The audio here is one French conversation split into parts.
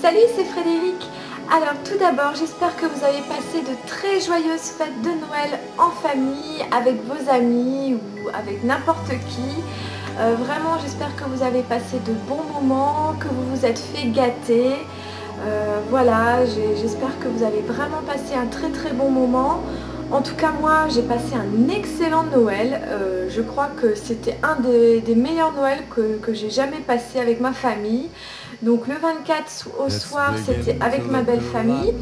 Salut, c'est Frédéric. Alors tout d'abord, j'espère que vous avez passé de très joyeuses fêtes de Noël en famille, avec vos amis ou avec n'importe qui. Vraiment, j'espère que vous avez passé de bons moments, que vous vous êtes fait gâter. Voilà, j'espère que vous avez vraiment passé un très bon moment. En tout cas, moi, j'ai passé un excellent Noël. Je crois que c'était un des meilleurs Noëls que j'ai jamais passé avec ma famille. Donc le 24 au soir, c'était avec ma belle famille.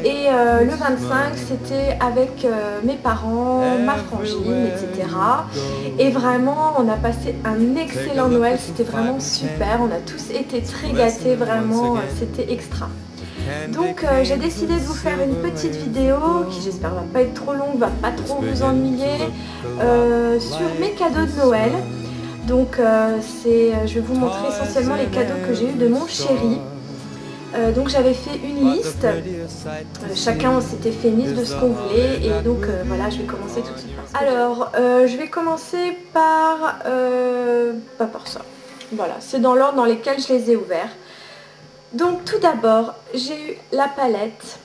Et le 25, c'était avec mes parents, ma frangine, etc. Et vraiment, on a passé un excellent Noël. C'était vraiment super. On a tous été très gâtés. Vraiment, c'était extra. Donc j'ai décidé de vous faire une petite vidéo qui j'espère va pas être trop longue, va pas trop vous ennuyer, sur mes cadeaux de Noël. Donc je vais vous montrer essentiellement les cadeaux que j'ai eu de mon chéri. Donc j'avais fait une liste, chacun on s'était fait une liste de ce qu'on voulait et donc voilà, je vais commencer tout de suite. Alors je vais commencer par ça. Voilà, c'est dans l'ordre dans lesquels je les ai ouverts. Donc tout d'abord, j'ai eu la palette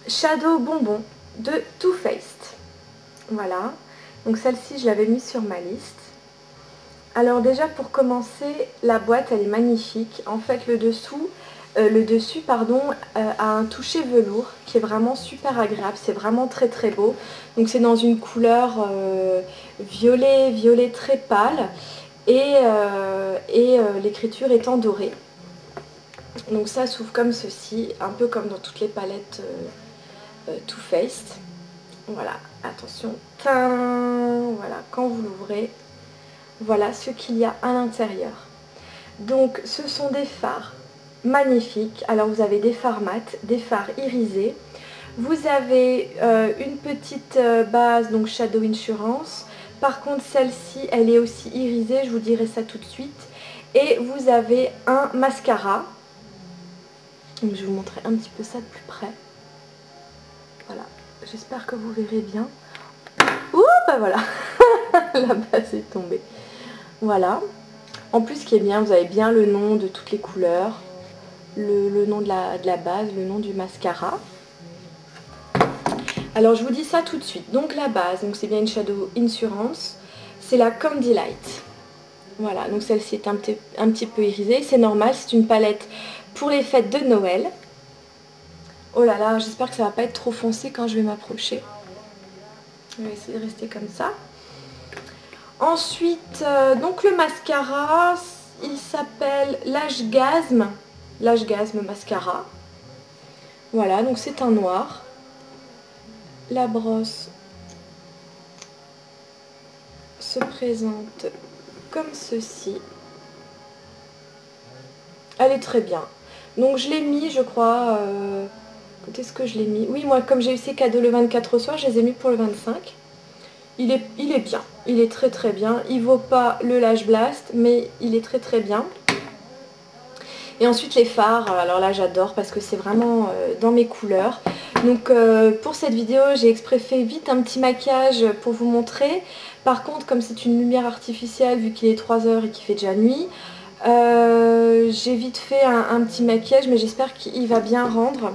Shadow Bonbon de Too Faced. Voilà, donc celle-ci je l'avais mise sur ma liste. Alors déjà pour commencer, la boîte elle est magnifique. En fait le dessus a un toucher velours qui est vraiment super agréable. C'est vraiment très beau. Donc c'est dans une couleur violet très pâle et l'écriture est en doré. Donc ça s'ouvre comme ceci, un peu comme dans toutes les palettes Too Faced. Voilà, attention, voilà, quand vous l'ouvrez, voilà ce qu'il y a à l'intérieur. Donc ce sont des fards magnifiques. Alors vous avez des fards mat, des fards irisés. Vous avez une petite base, donc Shadow Insurance. Par contre celle-ci, elle est aussi irisée, je vous dirai ça tout de suite. Et vous avez un mascara. Donc je vais vous montrer un petit peu ça de plus près. Voilà, j'espère que vous verrez bien. Ouh, bah voilà, la base est tombée. Voilà. En plus, ce qui est bien, vous avez bien le nom de toutes les couleurs, le nom de la base, le nom du mascara. Alors je vous dis ça tout de suite. Donc la base, donc c'est bien une Shadow Insurance, c'est la Candy Light. Voilà, donc celle-ci est un petit peu irisée, c'est normal, c'est une palette pour les fêtes de Noël. Oh là là, j'espère que ça va pas être trop foncé quand je vais m'approcher. Je vais essayer de rester comme ça. Ensuite, donc le mascara, il s'appelle L'Ashgasm Mascara. Voilà, donc c'est un noir. La brosse se présente comme ceci. Elle est très bien. Donc je l'ai mis, je crois, quand est-ce que je l'ai mis? Oui, moi comme j'ai eu ces cadeaux le 24 au soir, je les ai mis pour le 25. Il est bien, il est très bien. Il vaut pas le Lash Blast, mais il est très bien. Et ensuite les fards, alors là j'adore parce que c'est vraiment dans mes couleurs. Donc pour cette vidéo, j'ai exprès fait vite un petit maquillage pour vous montrer. Par contre, comme c'est une lumière artificielle, vu qu'il est 3 h et qu'il fait déjà nuit, j'ai vite fait un petit maquillage, mais j'espère qu'il va bien rendre.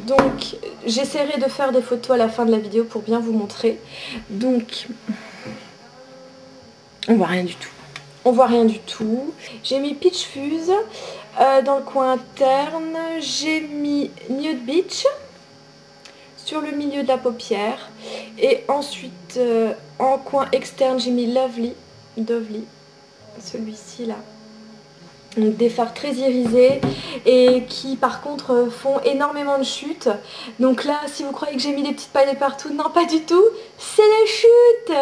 Donc j'essaierai de faire des photos à la fin de la vidéo pour bien vous montrer. Donc on voit rien du tout. On voit rien du tout. J'ai mis Peach Fuzz dans le coin interne. J'ai mis Nude Beach sur le milieu de la paupière. Et ensuite en coin externe j'ai mis Lovely, celui-ci là. Donc des fards très irisés et qui par contre font énormément de chutes. Donc là, si vous croyez que j'ai mis des petites paillettes partout, non pas du tout, c'est les chutes.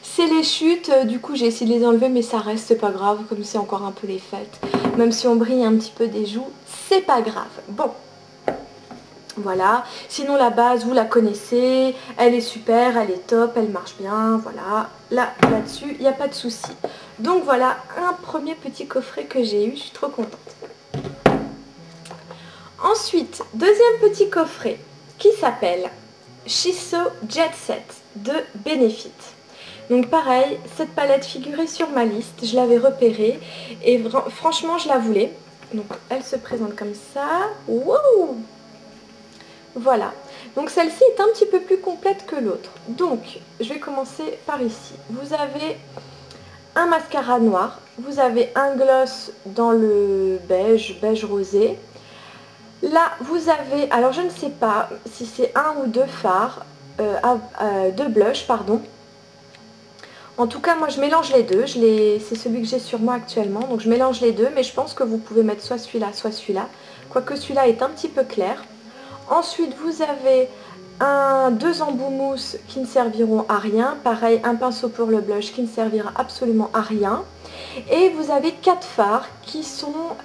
C'est les chutes, du coup j'ai essayé de les enlever mais ça reste, c'est pas grave, comme c'est encore un peu les fêtes. Même si on brille un petit peu des joues, c'est pas grave. Bon, voilà, sinon la base vous la connaissez, elle est super, elle est top, elle marche bien, voilà, là-dessus il n'y a pas de souci. Donc voilà un premier petit coffret que j'ai eu, je suis trop contente. Ensuite, deuxième petit coffret qui s'appelle She's So Jet Set de Benefit. Donc pareil, cette palette figurait sur ma liste, je l'avais repérée et franchement je la voulais. Donc elle se présente comme ça. Wow! Voilà. Donc celle-ci est un petit peu plus complète que l'autre. Donc je vais commencer par ici. Vous avez un mascara noir. Vous avez un gloss dans le beige rosé. Là vous avez, alors je ne sais pas si c'est un ou deux fards, deux blushs pardon. En tout cas, moi, je mélange les deux. C'est celui que j'ai sur moi actuellement. Donc, je mélange les deux. Mais je pense que vous pouvez mettre soit celui-là, soit celui-là. Quoique celui-là est un petit peu clair. Ensuite, vous avez deux embouts mousse qui ne serviront à rien. Pareil, un pinceau pour le blush qui ne servira absolument à rien. Et vous avez 4 fards qui sont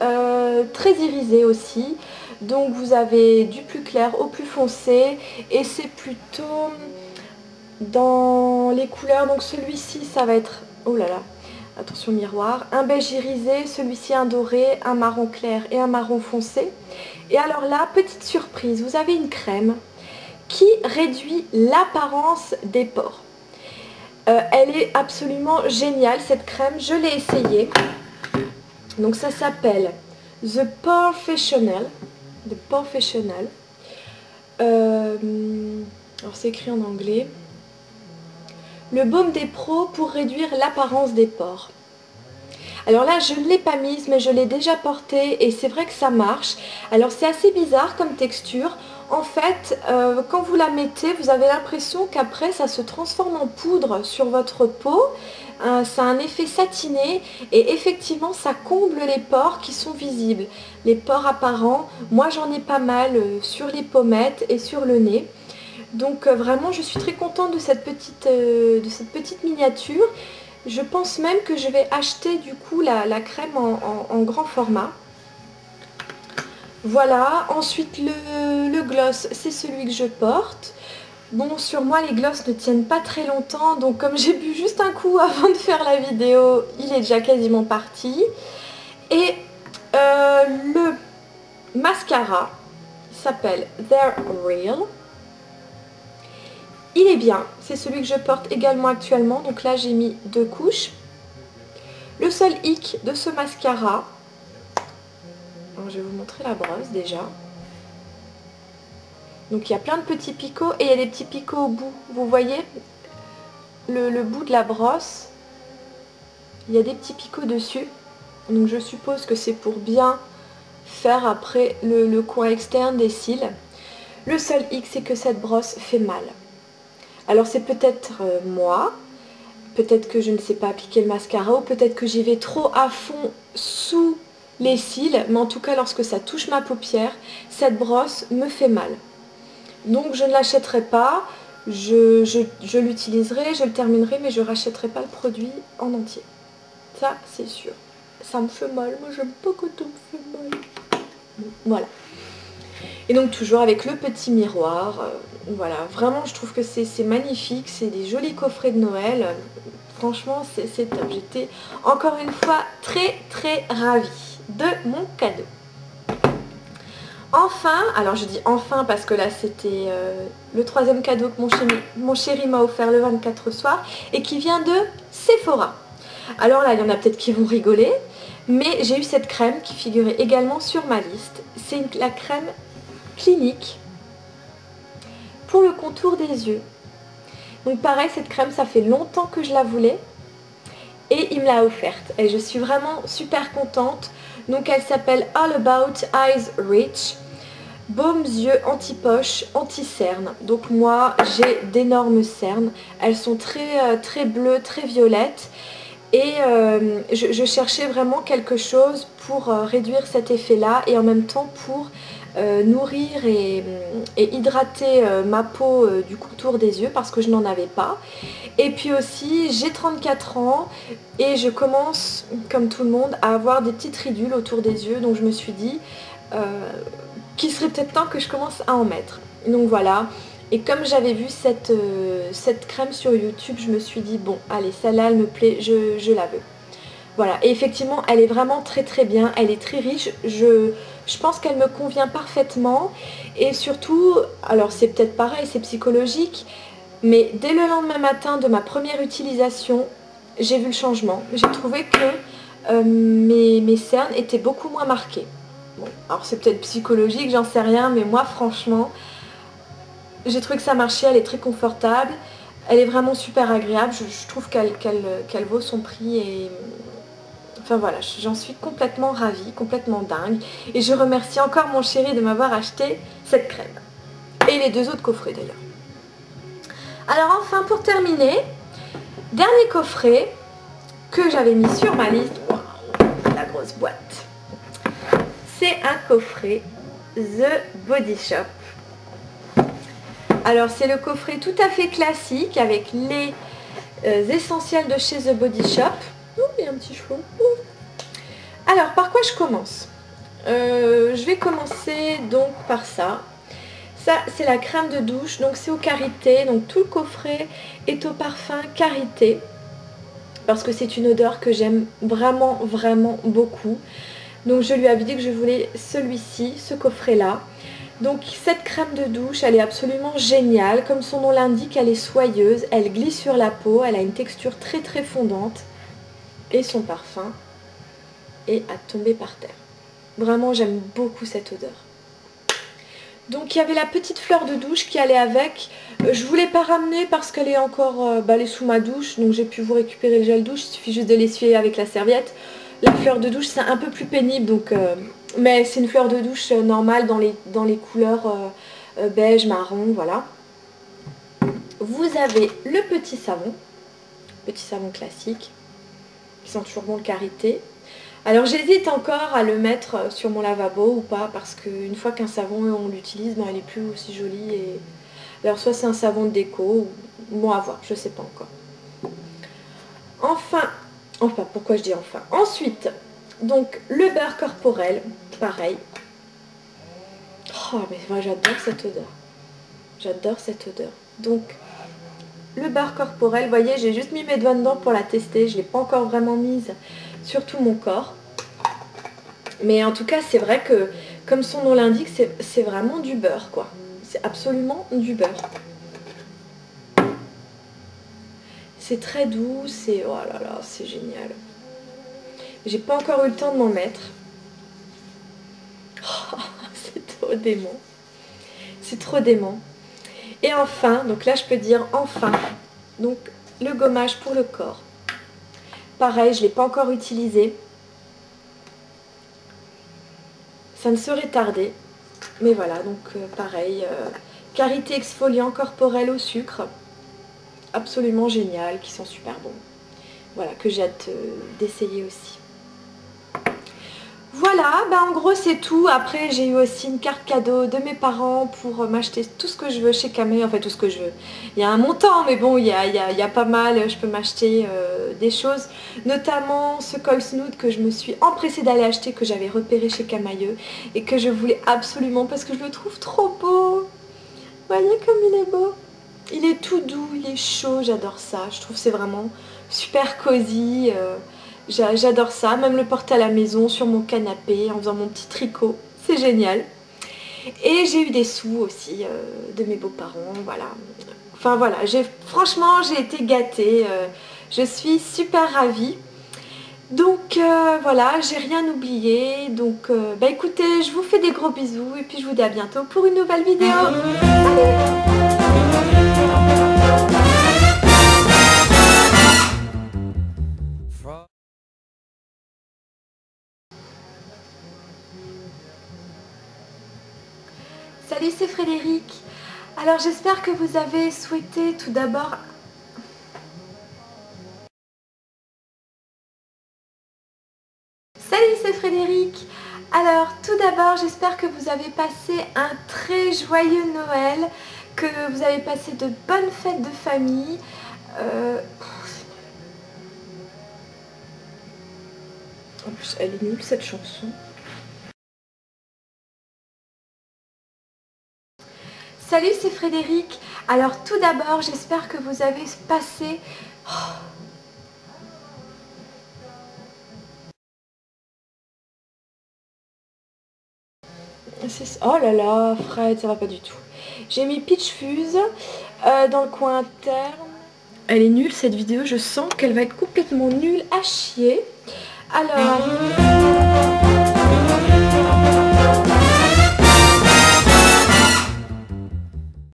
très irisés aussi. Donc, vous avez du plus clair au plus foncé. Et c'est plutôt... dans les couleurs, donc celui-ci ça va être, oh là là, attention miroir, un beige irisé, celui-ci un doré, un marron clair et un marron foncé. Et alors là, petite surprise, vous avez une crème qui réduit l'apparence des pores. Elle est absolument géniale cette crème, je l'ai essayée. Donc ça s'appelle The Porefessional. Alors c'est écrit en anglais. Le baume des pros pour réduire l'apparence des pores. Alors là, je ne l'ai pas mise, mais je l'ai déjà portée et c'est vrai que ça marche. Alors c'est assez bizarre comme texture. En fait, quand vous la mettez, vous avez l'impression qu'après, ça se transforme en poudre sur votre peau. Ça a un effet satiné et effectivement, ça comble les pores qui sont visibles. Les pores apparents, moi j'en ai pas mal sur les pommettes et sur le nez. Donc vraiment je suis très contente de cette petite miniature. Je pense même que je vais acheter du coup la crème en grand format. Voilà, ensuite le gloss c'est celui que je porte. Bon, sur moi les gloss ne tiennent pas très longtemps, donc comme j'ai bu juste un coup avant de faire la vidéo, il est déjà quasiment parti. Et le mascara s'appelle They're Real. Il est bien, c'est celui que je porte également actuellement, donc là j'ai mis 2 couches. Le seul hic de ce mascara, alors, je vais vous montrer la brosse déjà. Donc il y a plein de petits picots et il y a des petits picots au bout. Vous voyez le bout de la brosse, il y a des petits picots dessus. Donc je suppose que c'est pour bien faire après le coin externe des cils. Le seul hic c'est que cette brosse fait mal. Alors c'est peut-être moi, peut-être que je ne sais pas appliquer le mascara ou peut-être que j'y vais trop à fond sous les cils, mais en tout cas lorsque ça touche ma paupière, cette brosse me fait mal. Donc je ne l'achèterai pas, je l'utiliserai, je le terminerai, mais je ne rachèterai pas le produit en entier. Ça c'est sûr. Ça me fait mal, moi j'aime pas quand on me fait mal. Bon, voilà. Et donc toujours avec le petit miroir, voilà, vraiment je trouve que c'est magnifique, c'est des jolis coffrets de Noël, franchement c'est top. J'étais encore une fois très ravie de mon cadeau. Enfin, alors je dis enfin parce que là c'était le 3e cadeau que mon chéri m'a offert le 24 soir et qui vient de Sephora. Alors là il y en a peut-être qui vont rigoler, mais j'ai eu cette crème qui figurait également sur ma liste. C'est la crème Clinique pour le contour des yeux. Donc pareil, cette crème ça fait longtemps que je la voulais et il me l'a offerte et je suis vraiment super contente. Donc elle s'appelle All About Eyes Rich, baume yeux anti-poche, anti-cerne. Donc moi j'ai d'énormes cernes, elles sont très bleues, très violettes. Et je cherchais vraiment quelque chose pour réduire cet effet-là et en même temps pour nourrir et hydrater ma peau du contour des yeux parce que je n'en avais pas. Et puis aussi, j'ai 34 ans et je commence, comme tout le monde, à avoir des petites ridules autour des yeux. Donc je me suis dit qu'il serait peut-être temps que je commence à en mettre. Donc voilà. Et comme j'avais vu cette crème sur YouTube, je me suis dit, bon, allez, celle-là, elle me plaît, je la veux. Voilà, et effectivement, elle est vraiment très bien, elle est très riche, je pense qu'elle me convient parfaitement. Et surtout, alors c'est peut-être pareil, c'est psychologique, mais dès le lendemain matin de ma première utilisation, j'ai vu le changement. J'ai trouvé que mes cernes étaient beaucoup moins marquées. Bon, alors c'est peut-être psychologique, j'en sais rien, mais moi franchement, j'ai trouvé que ça marchait, elle est très confortable, elle est vraiment super agréable, je trouve qu'elle vaut son prix et... Enfin voilà, j'en suis complètement ravie, complètement dingue. Et je remercie encore mon chéri de m'avoir acheté cette crème. Et les 2 autres coffrets d'ailleurs. Alors enfin pour terminer, dernier coffret que j'avais mis sur ma liste. Wow, la grosse boîte. C'est un coffret The Body Shop. Alors c'est le coffret tout à fait classique avec les essentiels de chez The Body Shop. Oh, il y a un petit cheveu. Alors, par quoi je commence? Je vais commencer donc par ça. Ça, c'est la crème de douche. Donc, c'est au karité. Donc, tout le coffret est au parfum karité. Parce que c'est une odeur que j'aime vraiment, vraiment beaucoup. Donc, je lui avais dit que je voulais celui-ci, ce coffret-là. Donc, cette crème de douche, elle est absolument géniale. Comme son nom l'indique, elle est soyeuse. Elle glisse sur la peau. Elle a une texture très, très fondante. Et son parfum est à tomber par terre. Vraiment, j'aime beaucoup cette odeur. Donc, il y avait la petite fleur de douche qui allait avec. Je ne voulais pas ramener parce qu'elle est encore elle est sous ma douche. Donc, j'ai pu vous récupérer le gel douche. Il suffit juste de l'essuyer avec la serviette. La fleur de douche, c'est un peu plus pénible. Donc, mais c'est une fleur de douche normale dans les couleurs beige, marron, voilà. Vous avez le petit savon classique. Qui sent toujours bon le karité. Alors j'hésite encore à le mettre sur mon lavabo ou pas parce qu'une fois qu'un savon on l'utilise, ben, il n'est plus aussi joli. Et... alors soit c'est un savon de déco, ou bon à voir, je sais pas encore. Enfin, pourquoi je dis enfin. Ensuite, donc le beurre corporel, pareil. Oh mais moi j'adore cette odeur. J'adore cette odeur. Donc le beurre corporel, vous voyez, j'ai juste mis mes doigts dedans pour la tester. Je ne l'ai pas encore vraiment mise sur tout mon corps. Mais en tout cas, c'est vrai que, comme son nom l'indique, c'est vraiment du beurre, quoi. C'est absolument du beurre. C'est très doux, c'est... oh là là, c'est génial. J'ai pas encore eu le temps de m'en mettre. Oh, c'est trop dément. C'est trop dément. Et enfin, donc là je peux dire enfin, donc le gommage pour le corps. Pareil, je ne l'ai pas encore utilisé. Ça ne serait tardé. Mais voilà, donc pareil, karité exfoliant corporel au sucre. Absolument génial, qui sent super bon. Voilà, que j'ai hâte d'essayer aussi. Voilà, ben en gros c'est tout. Après j'ai eu aussi une carte cadeau de mes parents pour m'acheter tout ce que je veux chez Camé. En fait tout ce que je veux. Il y a un montant mais bon il y a pas mal. Je peux m'acheter des choses. Notamment ce col snoot que je me suis empressée d'aller acheter. Que j'avais repéré chez Camailleux. Et que je voulais absolument parce que je le trouve trop beau. Vous voyez comme il est beau. Il est tout doux, il est chaud. J'adore ça. Je trouve que c'est vraiment super cosy. J'adore ça, même le porter à la maison, sur mon canapé, en faisant mon petit tricot, c'est génial. Et j'ai eu des sous aussi de mes beaux-parents, voilà. Enfin voilà, franchement j'ai été gâtée, je suis super ravie. Donc voilà, j'ai rien oublié, donc bah écoutez, je vous fais des gros bisous et puis je vous dis à bientôt pour une nouvelle vidéo. Salut, c'est Frédéric. Alors j'espère que vous avez souhaité tout d'abord... Salut, c'est Frédéric. Alors tout d'abord j'espère que vous avez passé un très joyeux Noël, que vous avez passé de bonnes fêtes de famille. En plus elle est nulle cette chanson. Salut, c'est Frédéric. Alors tout d'abord, j'espère que vous avez passé... Oh là là, Fred, ça va pas du tout. J'ai mis Peach Fuse dans le coin interne. Elle est nulle cette vidéo, je sens qu'elle va être complètement nulle à chier. Alors,